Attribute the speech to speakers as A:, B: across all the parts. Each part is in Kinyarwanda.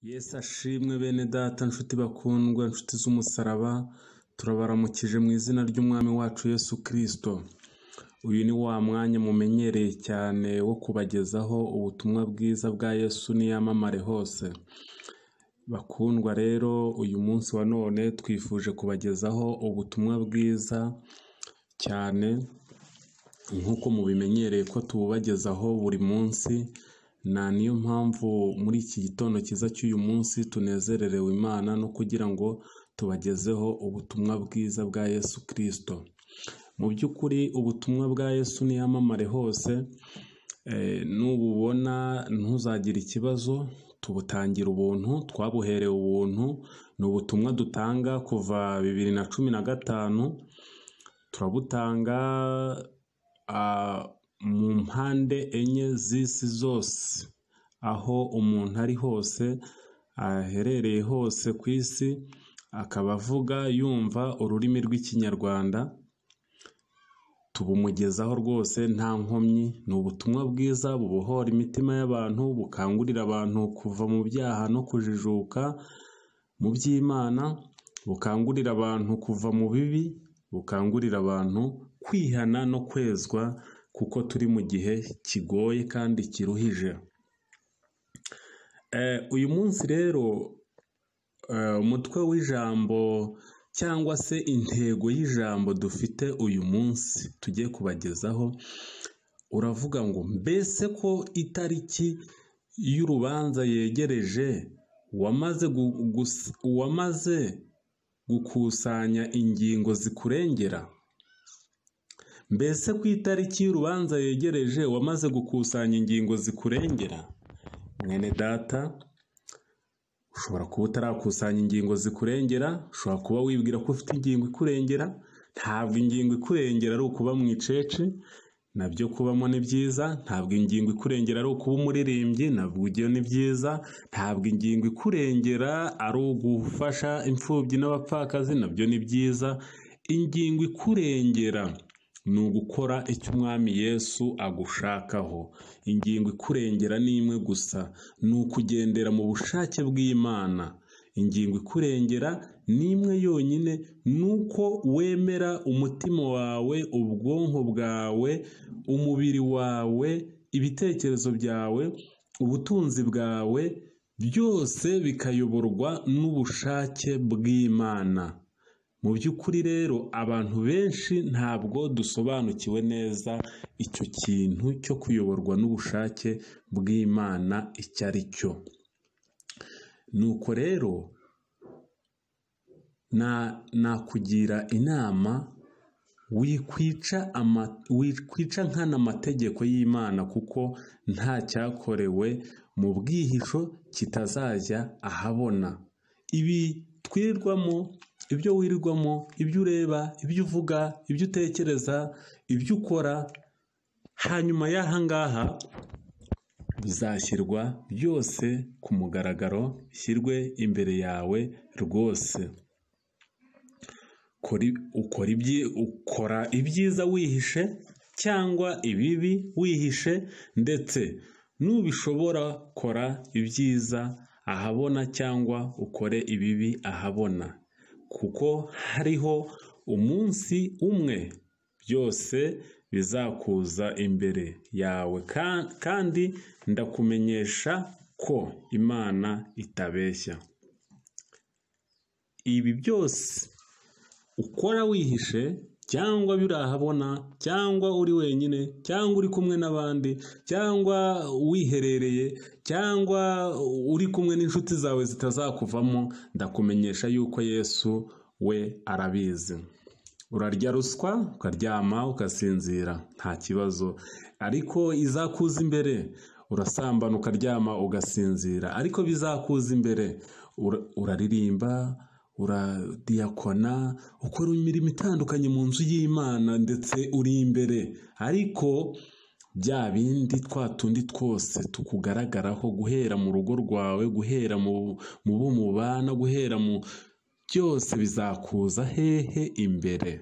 A: Yesu ashimwe bene data nshuti bakundwa nshuti z'umusaraba, turabaramukije mu izina ry'umwami wacu Yesu Kristo. Uyu ni wa mwanya mumenyereye cyane wo kubagezaho ubutumwa bwiza bwa Yesu niyamamare hose. Bakundwa rero, uyu munsi wa none twifuje kubagezaho ubutumwa bwiza cyane nk'uko mubimenyereye ko tububagezaho buri munsi. Niyo mpamvu muri iki gitondo cyiza cy'uyu munsi tunezererewe Imana no kugira ngo tubagezeho ubutumwa bwiza bwa Yesu Kristo. Mu by'ukuri ubutumwa bwa Yesu niyamamare hose, nububona ntuzagire ikibazo, tubutangira ubuntu, twabuherewe ubuntu. Ni ubutumwa dutanga kuva 2015, turabutanga mu mpande enye z'isi zose, aho umuntu ari hose, aherereye hose ku isi, akaba avuga yumva ururimi rw'ikinyarwanda, tubumugezaho rwose nta nkomyi. Ni ubutumwa bwiza bubohora imitima y'abantu, bukangurira abantu kuva mu byaha no kujijuka mu by'Imana, bukangurira abantu kuva mu bibi, bukangurira abantu kwihana no kwezwa, kuko turi mu gihe kigoye kandi kiruhije. Uyu munsi rero umutwe w'ijambo cyangwa se intego y'ijambo dufite uyu munsi tugiye kubagezaho uravuga ngo mbese ko itariki y'urubanza yegereje, wamaze gukusanya ingingo zikurengera? Mbese ku itariki y'urubanza yegereje wamaze gukusanya ingingo zikurengera? Mwene data, ushobora kuba utarakusanya ingingo zikurengera, ushobora kuba wibwira ko ufite ingingo ikurengera. Ntabwo ingingo ikurengera ari ukuba mu icece, nabyo kubamo ni byiza. Ntabwo ingingo ikurengera ari ukuba umuririmbyi, nabwo ibyo ni byiza. Ntabwo ingingo ikurengera ari ugufasha imfubyi n'abapfakazi, nabyo ni byiza. Ingingo ikurengera ni ugukora icyo umwami Yesu agushakaho. Ingingo ikurengera ni imwe gusa, ni ukugendera mu bushake bw'Imana. Ingingo ikurengera ni imwe yonyine, ni uko wemera umutima wawe, ubwonko bwawe, umubiri wawe, ibitekerezo byawe, ubutunzi bwawe, byose bikayoborwa n'ubushake bw'Imana. Mu by'ukuri rero abantu benshi ntabwo dusobanukiwe neza icyo kintu cyo kuyoborwa n'ubushake bw'Imana icyo ari cyo. Nuko rero nakugira inama, wikwica nkana amategeko y'Imana, kuko nta cyakorewe mu bwihisho kitazajya ahabona. Ibi twirirwamo, ibyo wirirwamo, ibyo ureba, ibyo uvuga, ibyo utekereza, ibyo ukora, hanyuma y'aha ngaha bizashyirwa byose ku mugaragaro, bishyirwe imbere yawe rwose. Ukora ibyiza wihishe cyangwa ibibi wihishe, ndetse nubishobora kora ibyiza ahabona cyangwa ukore ibibi ahabona, kuko hariho umunsi umwe byose bizakuza imbere yawe. Kandi ndakumenyesha ko Imana itabeshya. Ibi byose ukora wihishe, cyangwa biri ahabona, cyangwa uri wenyine, cyangwa uri kumwe n'abandi, cyangwa wiherereye, cyangwa uri kumwe n'inshuti zawe zitazakuvamo, ndakumenyesha yuko Yesu we arabizi. Urarya ruswa, ukaryama, ugasinzira, nta kibazo, ariko izakuza imbere. Urasambana, ukaryama, ugasinzira, ariko bizakuza imbere. Uraririmba, uradiyakona, ukora imirimo itandukanye mu nzu y'Imana, ndetse uri imbere, ariko bya bindi twa tundi twose tukugaragaraho, guhera mu rugo rwawe, guhera mu bo mubana, guhera mu byose bizakuza hehe imbere.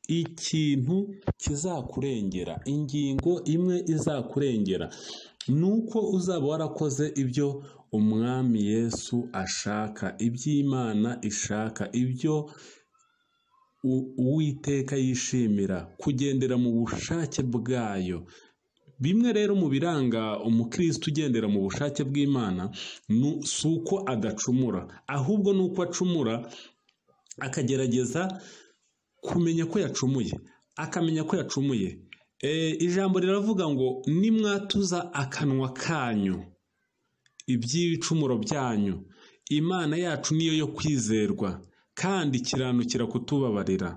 A: Ikintu kizakurengera, ingingo imwe izakurengera, nuko uzaba warakoze ibyo umwami Yesu ashaka, iby'Imana ishaka, ibyo Uwiteka yishimira, kugendera mu bushake bwayo. Bimwe rero mu biranga umukristo ugendera mu bushake bw'Imana si uko adacumura, ahubwo ni uko acumura akagerageza kumenya ko yacumuye, akamenya ko yacumuye. Ijambo riravuga ngo nimwatuza akanwa kanyu iby'ibicumuro byanyu, Imana yacu niyo yo kwizerwa kandi kiranukira kutubabarira.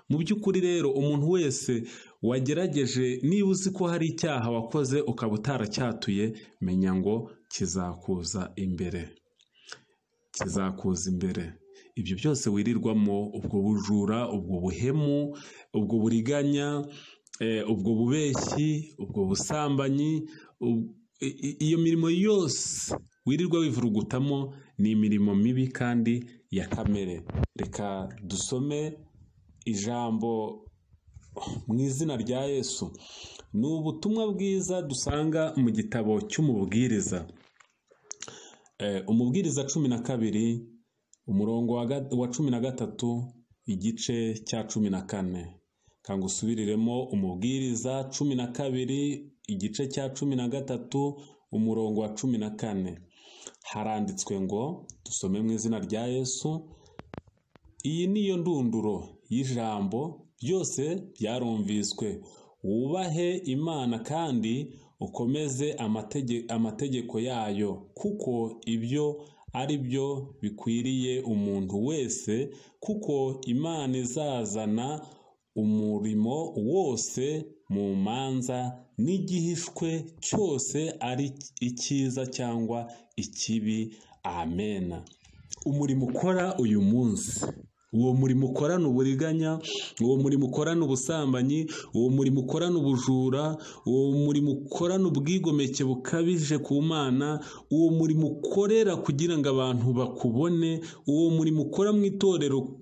A: Mu by'ukuri rero umuntu wese wagerageje, niba uzi ko hari icyaha wakoze ukaba utaracyatuye, menya ngo kizakuza imbere, kizakuza imbere. Ibyo byose wirirwamo, ubwo bujura, ubwo buhemu, ubwo buriganya, ubwo bubeshyi, ubwo busambanyi, iyo mirimo yose wirirwa wivurugutamo ni imirimo mibi kandi ya kamere. Reka dusome ijambo mu izina rya Yesu. Ni ubutumwa bwiza dusanga mu gitabo cy'umubwiriza, umubwiriza 12 umurongo wa 13 igice cya 14. Kanga usubiriremo umubwiriza 12 igice cya 13 umurongo wa 14. Haranditswe ngo, dusome mu izina rya Yesu, iyi niyo ndunduro y'ijambo byose byarumviswe, wubahe Imana kandi ukomeze amategeko yayo, kuko ibyo ari byo bikwiriye umuntu wese, kuko Imana izazana umurimo wose mu manza n'igihishwe cyose, ari icyiza cyangwa ikibi. Amen. Umurimo ukora uyu munsi, uwo murimo ukorana uburiganya, uwo murimo ukorana ubusambanyi, uwo murimo ukorana ubujura, uwo murimo ukorana ubwigomeke bukabije ku Mana, uwo murimo ukorera kugira ngo abantu bakubone, uwo murimo ukora mu itorero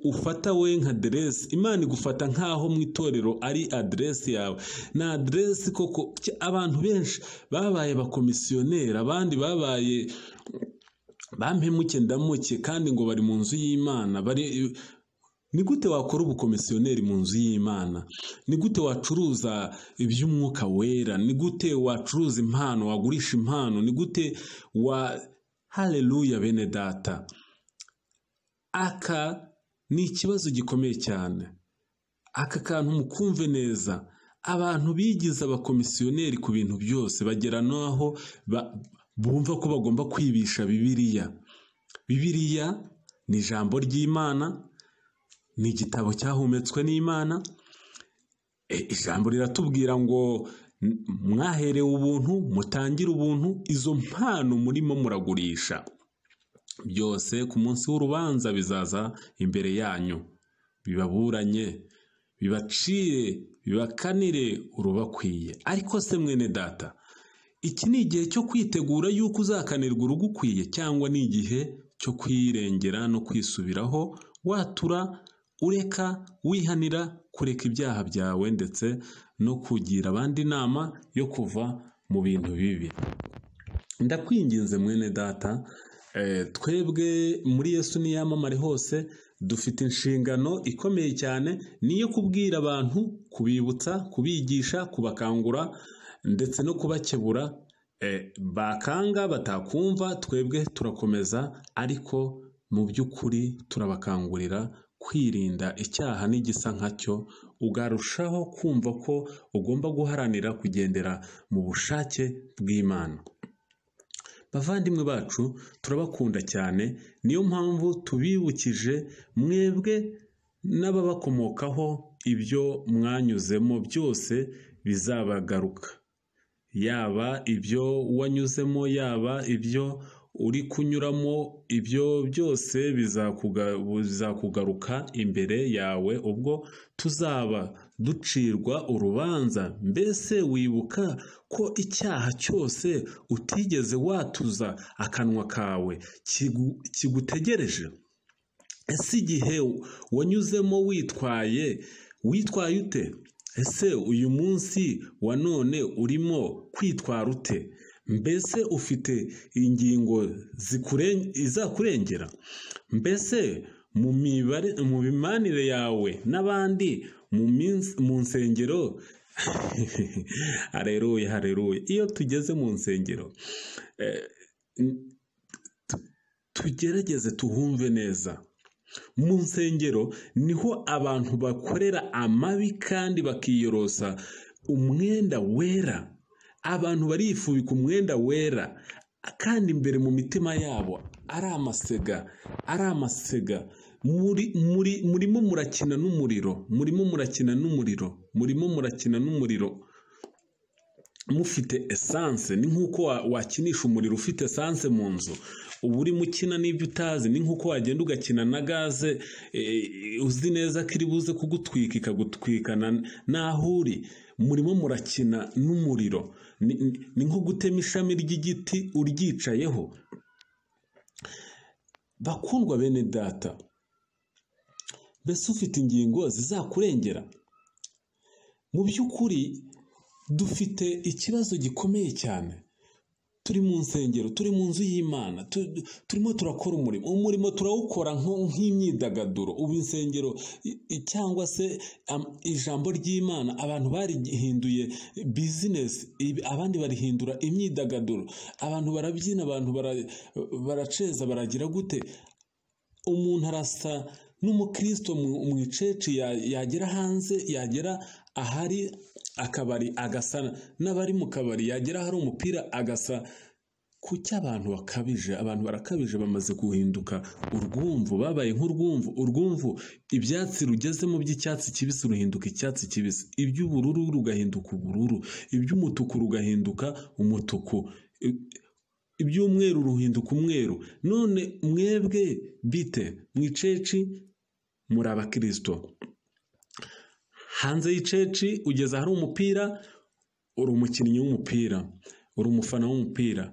A: ufata we nka aderesi. Imana igufata nk'aho mu itorero ari aderesi yawe. Na aderesi koko. Abantu benshi babaye abakomisiyoneri, abandi babaye bampemuke ndamuke, kandi ngo bari mu nzu y'Imana. Ni gute wakora ubukomisiyoneri mu nzu y'Imana? Ni gute wacuruza iby'umwuka wera? Ni gute wacuruza impano, wagurisha impano? Ni gute haleluya bene data. Aka ni ikibazo gikomeye cyane. Aka kantu mukumve neza. Abantu bigize abakomisiyoneri ku bintu byose, bagera naho bumva ko bagomba kwibisha Bibiliya. Bibiliya ni ijambo ry'Imana, ni igitabo cyahumetswe n'Imana. Ijambo riratubwira ngo mwaherewe ubuntu, mutangire ubuntu. Izo mpano murimo muragurisha byose ku munsi w'urubanza bizaza imbere yanyu, bibaburanye, bibacire, bibakanire urubakwiye. Ariko se mwene data, iki ni igihe cyo kwitegura yuko uzakanirwa urugukwiye, cyangwa ni igihe cyo kwirengera no kwisubiraho, watura, ureka, wihanira, kureka ibyaha byawe ndetse no kugira abandi inama yo kuva mu bintu bibi? Ndakwinginze mwene data, twebwe muri Yesu niyamamare hose dufite inshingano ikomeye cyane, niyo kubwira abantu, kubibutsa, kubigisha, kubakangura ndetse no kubakebura. Bakanga batakumva, twebwe turakomeza, ariko mu by'ukuri turabakangurira kwirinda icyaha n'igisa nkacyo, ugarushaho kumva ko ugomba guharanira kugendera mu bushake bw'Imana. Bavandimwe bacu, turabakunda cyane, niyo mpamvu tubibukije mwebwe n'ababakomokaho, ibyo mwanyuzemo byose bizabagaruka. Yaba ibyo wanyuzemo, yaba ibyo uri kunyuramo, ibyo byose bizakugaruka imbere yawe ubwo tuzaba ducirwa urubanza. Mbese wibuka ko icyaha cyose utigeze watuza akanwa kawe kigutegereje? Ese igihe wanyuzemo witwaye ute? ese uyu munsi wa none urimo kwitwara ute? Mbese ufite ingingo izakurengera? Mbese mu mibanire yawe n'abandi mu nsengero hareruye hareruye, iyo tugeze mu nsengero tugerageze tuhumve neza. Mu nsengero niho abantu bakorera amabi kandi bakiyorosa umwenda wera. Abantu barifubika umwenda wera kandi imbere mu mitima yabo ari amasega. Murimo murakina n'umuriro, mufite esanse. Ni nk'uko wakinisha umuriro ufite esanse mu nzu, uba urimo ukina n'ibyo utazi. Ni nk'uko wagenda ugakina na gaze uzi neza ko iri buze kugutwika, ikagutwikana n'aho uri. Murimo murakina n'umuriro, ni nko gutema ishami ry'igiti uryicayeho. Bakundwa bene data, mbese ufite ingingo zizakurengera? Mu by'ukuri dufite ikibazo gikomeye cyane. Turi mu nsengero, turi mu nzu y'Imana, turimo turakora umurimo turawukora nk'imyidagaduro. Ubu insengero cyangwa se ijambo ry'Imana abantu barihinduye bizinesi, abandi barihindura imyidagaduro. Abantu barabyina, abantu baraceza, baragira gute. Umuntu arasa n'umukristo mu iceci, yagera hanze, yagera ahari akabari agasa n'abari mu kabari, yagera hari umupira agasa. Kuki abantu bakabije? Abantu barakabije, bamaze guhinduka urwumvu, babaye urwumvu. Ibyatsi rugezemo by'icyatsi kibisi ruhinduka icyatsi kibisi, iby'ubururu rugahinduka ubururu, iby'umutuku rugahinduka umutuku, iby'umweru ruhinduka umweru. None mwebwe bite? Mu iceci muri abakristo, hanze y'iceci ugeze ahari umupira uri umukinnyi w'umupira, uri umufana w'umupira.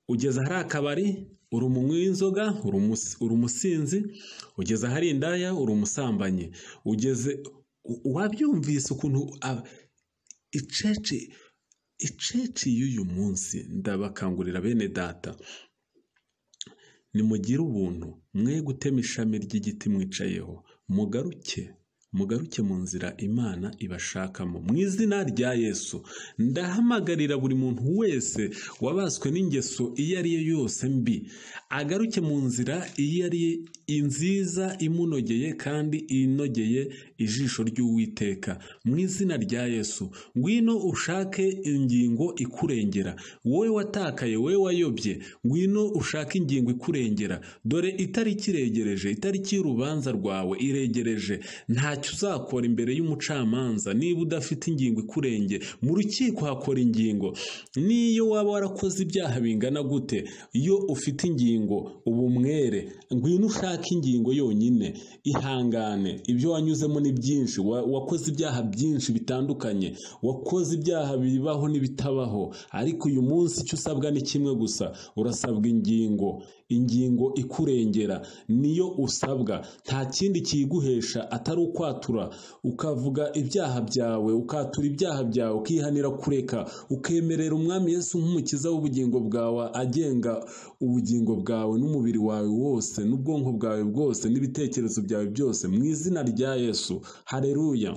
A: Ugeze ahari akabari uri umunywi w'inzoga, uri umusinzi. Ugeze ahari indaya uri umusambanyi. Wabyumvise ukuntu iceci y'uyu munsi. Ndabakangurira bene data, nimugire ubuntu, mwe gutema ishami ry'igiti mwicayeho, mugaruke mu nzira Imana ibashakamo. Mu izina rya Yesu ndahamagarira buri muntu wese wabaswe n'ingeso iyo ari yo yose mbi, agaruke mu nzira iyo ari nziza, imunogeye kandi inogeye ijisho ry'Uwiteka. Mu izina rya Yesu ngwino ushake ingingo ikurengera. Wowe watakaye, wowe wayobye, ngwino ushake ingingo ikurengera. Dore itariki iregereje, itariki y'urubanza rwawe iregereje. Ntacyo uzakora imbere y'umucamanza niba udafite ingingo ikurenge. Mu rukiko hakora ingingo. Niyo waba warakoze ibyaha bingana gute, iyo ufite ingingo uba umwere. Ngwino ushake ingingo yonyine, ihangane. Ibyo wanyuzemo ni byinshi, wakoze ibyaha byinshi bitandukanye, wakoze ibyaha bibaho n'ibitabaho, ariko uyu munsi icyo usabwa ni kimwe gusa, urasabwa ingingo ikurengera. Niyo usabwa, nta kindi kiyiguhesha atari ukwatura, ukavuga ibyaha byawe, ukatura ibyaha byawe, ukihanira kureka, ukemerera umwami Yesu nk'umukiza w'ubugingo bwawe, agenga ubugingo bwawe n'umubiri wawe wose n'ubwonko bwawe bwose n'ibitekerezo byawe byose, mu izina rya Yesu. Haleluya.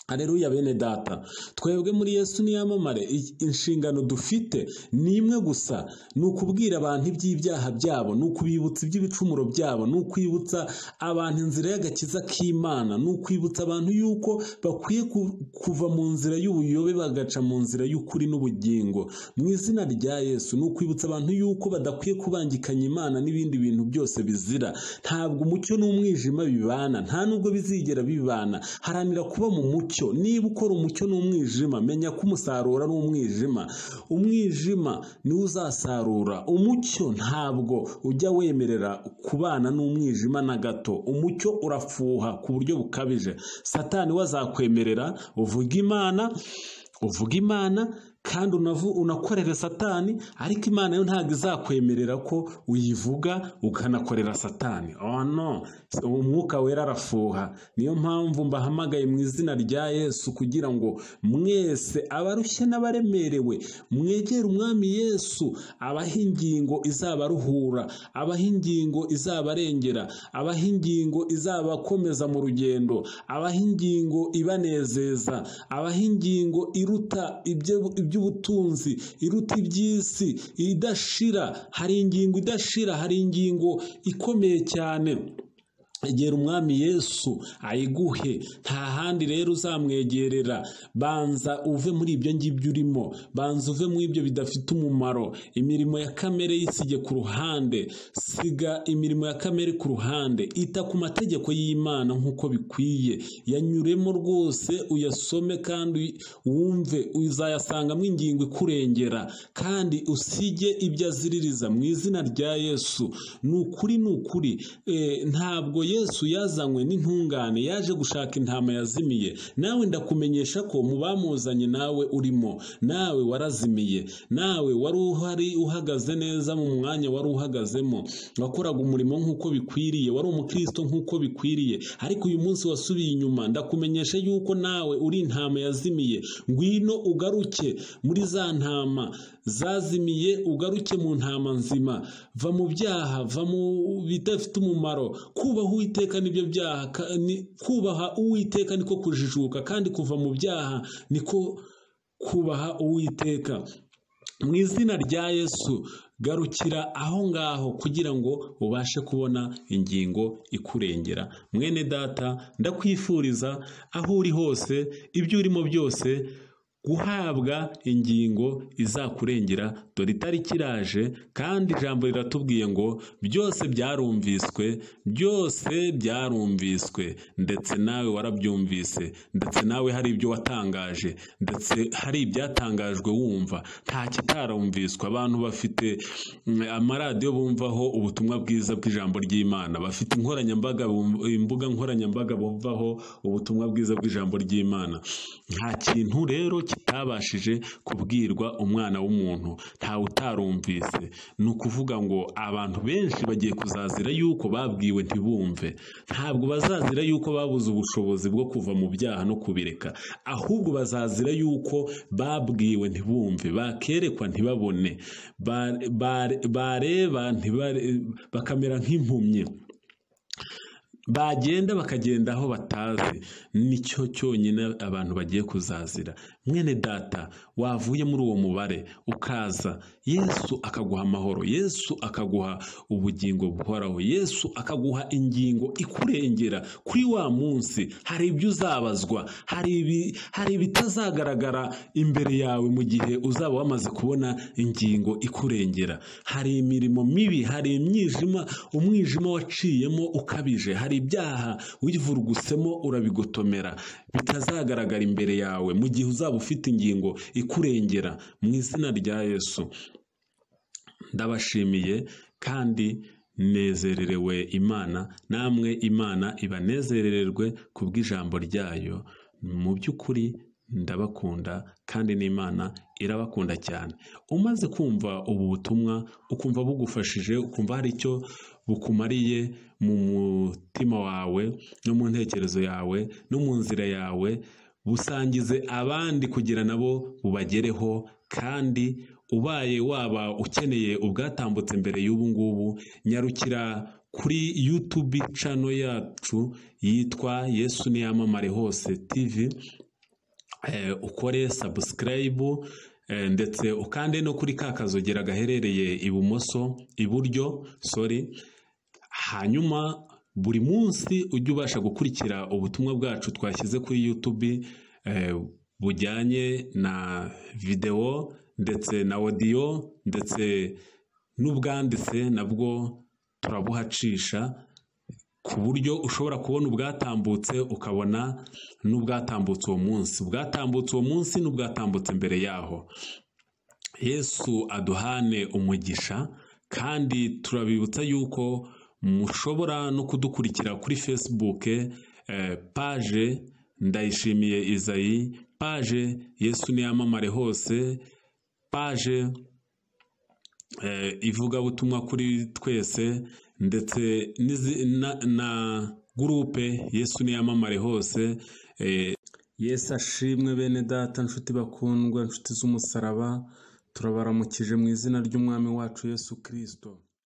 A: Haleluya bene data, twebwe muri Yesu niyamamare. Inshingano dufite ni imwe gusa, ni ukubwira abantu iby'ibyaha byabo, ni ukubibutsa iby'ibicumuro byabo, ni ukwibutsa abantu inzira y'agakiza k'Imana, ni ukwibutsa abantu yuko bakwiye kuva mu nzira y'ubuyobe bagaca mu nzira y'ukuri n'ubugingo. Mu izina rya Yesu ni ukwibutsa abantu yuko badakwiye kubangikanya Imana n'ibindi bintu byose bizira. Ntabwo umucyo n'umwijima bibana, nta nubwo bizigera bibana. Haranira kuba mu mucyo. Niba ukora umucyo n'umwijima, menya ko umusaruro ari umwijima. Umwijima niwo uzasarura. Umucyo ntabwo ujya wemerera kubana n'umwijima na gato. Umucyo urafuha ku buryo bukabije. Satani we azakwemerera uvuga Imana kandi unakorera Satani, ariko Imana yo ntabwo izakwemerera ko uyivuga ukanakorera Satani. Oh no, umwuka wera arafuha. Niyo mpamvu mbahamagaye mu izina rya Yesu kugira ngo mwese abarushye n'abaremerewe mwegere umwami Yesu, abaha ingingo izabaruhura, abaha ingingo izabarengera, abaha ingingo izabakomeza mu rugendo, abaha ingingo ibanezeza, abaha ingingo iruta iby'ubutunzi, iruta iby'isi, idashira. Hari ingingo idashira, hari ingingo ikomeye cyane. Egera umwami Yesu ayiguhe, nta handi rero uzamwegerera. Banza uve muri ibyo ngibyo urimo, banza uve muri ibyo bidafite umumaro. Imirimo ya kamere yisige ku ruhande, siga imirimo ya kamere ku ruhande, ita ku mategeko y'Imana nk'uko bikwiye, yanyuremo rwose, uyasome kandi wumve, uzayasangamo ingingo ikurengera, kandi usige ibyo aziririza mu izina rya Yesu. Ni ukuri ntabwo Yesu yazanywe n'intungane, yaje gushaka intama yazimiye. Nawe ndakumenyesha ko mu bamuzanye nawe urimo, nawe warazimiye, nawe wari uhari uhagaze neza mu mwanya wari uhagazemo, wakoraga umurimo nk'uko bikwiriye, wari umukristo nk'uko bikwiriye, ariko uyu munsi wasubiye inyuma. Ndakumenyesha yuko nawe uri intama yazimiye. Ngwino ugaruke muri za ntama zazimiye, ugaruke mu ntama nzima. Va mu byaha, va mu bidafite umumaro. Kubaha Uwiteka nibyo byaha, kubaha Uwiteka niko kujijuka, kandi kuva mu byaha niko kubaha Uwiteka. Mu izina rya Yesu garukira aho ngaho kugira ngo ubashe kubona ingingo ikurengera. Mwene data, ndakwifuriza aho uri hose, ibyo urimo byose, guhabwa ingingo izakurengera. Dore itariki iraje, kandi ijambo riratubwiye ngo byose byarumviswe, byose byarumviswe, ndetse nawe warabyumvise, ndetse nawe hari ibyo watangaje, ndetse hari ibyatangajwe wumva, nta kitarumviswe. Abantu bafite amaradiyo bumvaho ubutumwa bwiza bw'ijambo ry'Imana, bafite imbuga nkoranyambaga bumvaho ubutumwa bwiza bw'ijambo ry'Imana. Nta kintu rero kitabashije kubwirwa umwana w'umuntu, ntawe utarumvise. Ni ukuvuga ngo abantu benshi bagiye kuzazira yuko babwiwe ntibumve. Ntabwo bazazira yuko babuze ubushobozi bwo kuva mu byaha no kubireka, ahubwo bazazira yuko babwiwe ntibumve, bakerekwa ntibabone, bareba bakamera nk'impumyi, bagenda bakagenda aho batazi. Nicyo cyonyine abantu bagiye kuzazira. Mwene data, wavuye muri uwo mubare ukaza, Yesu akaguha amahoro, Yesu akaguha ubugingo buhoraho, Yesu akaguha ingingo ikurengera. Kuri wa munsi hari ibyo uzabazwa, hari ibitazagaragara imbere yawe mu gihe uzaba wamaze kubona ingingo ikurengera. Hari imirimo mibi, hari umwijima waciyemo ukabije, hari ibyaha wivurugusemo urabigotomera, bitazagaragara imbere yawe mu gihe uzaba ufite ingingo ikurengera. Mu izina rya Yesu ndabashimiye kandi nezererewe Imana, namwe Imana ibanezerererwe kubw'ijambo ryayo. Mu by'ukuri ndabakunda kandi n'Imana irabakunda cyane. Umaze kumva ubu butumwa, ukumva bugufashije, ukumva hari icyo bukumariye mu mutima wawe no mu ntekerezo yawe no mu nzira yawe, busangize abandi kugira nabo bubagereho. Kandi ubaye waba ukeneye ubwatambutse mbere y'ubu ngubu, nyarukira kuri YouTube channel yacu yitwa Yesu Niyamamare Hose TV, ukore subscribe, ndetse ukande no kuri ka kazogera gaherereye iburyo, hanyuma buri munsi ujye ubasha gukurikira ubutumwa bwacu twashyize kuri YouTube, bujyanye na video ndetse na audio ndetse n'ubwanditse nabwo turabuhacisha, ku buryo ushobora kubona ubwatambutse ukabona n'ubwatambutse uwo munsi, ubwatambutse uwo munsi n'ubwatambutse mbere yaho. Yesu aduhane umugisha, kandi turabibutsa yuko mushobora no kudukurikira kuri Facebook, page Ndayishimiye Isaie, page Yesu Niyamamare Hose, paje ivugabutumwa kuri twese, ndetse na gurupe Yesu niyamamare hose. Yesu ashimwe bene data, nshuti bakundwa, nshuti z'umusaraba, turabaramukije mu izina ry'umwami wacu Yesu Kristo.